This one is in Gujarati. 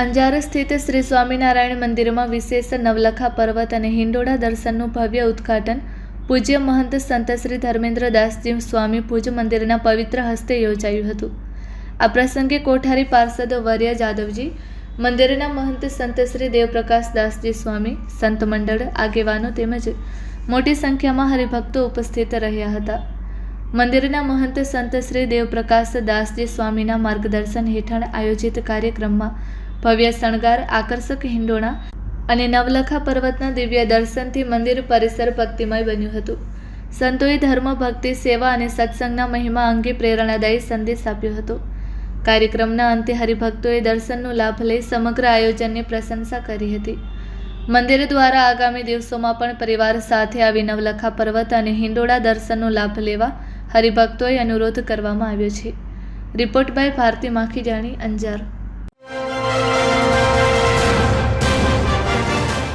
અંજાર સ્થિત શ્રી સ્વામિનારાયણ મંદિરમાં વિશેષ નવલખા પર્વત અને હિંડોળા દર્શનનું ભવ્ય ઉદ્ઘાટન પૂજ્ય મહંત સંત શ્રી ધર્મેન્દ્રદાસજી સ્વામી પૂજ મંદિરના પવિત્ર હસ્તે યોજાયું હતું. આ પ્રસંગે કોઠારી પાર્ષદ વર્ય જાદવજી, મંદિરના મહંત સંત શ્રી દેવપ્રકાશદાસજી સ્વામી, સંત મંડળ આગેવાનો તેમજ મોટી સંખ્યામાં હરિભક્તો ઉપસ્થિત રહ્યા હતા. મંદિરના મહંત સંત શ્રી દેવપ્રકાશદાસજી સ્વામીના માર્ગદર્શન હેઠળ આયોજિત કાર્યક્રમમાં ભવ્ય શણગાર, આકર્ષક હિંડોળા અને નવલખા પર્વતના દિવ્ય દર્શનથી મંદિર પરિસર ભક્તિમય બન્યું હતું. સંતોએ ધર્મ, ભક્તિ, સેવા અને સત્સંગના મહિમા અંગે પ્રેરણાદાયી સંદેશ આપ્યો હતો. કાર્યક્રમના અંતે હરિભક્તોએ દર્શનનો લાભ લઈ સમગ્ર આયોજનની પ્રશંસા કરી હતી. મંદિર દ્વારા આગામી દિવસોમાં પણ પરિવાર સાથે આવી નવલખા પર્વત અને હિંડોળા દર્શનનો લાભ લેવા હરિભક્તોએ અનુરોધ કરવામાં આવ્યો છે. Report by Bharti Makhijani, Anjar.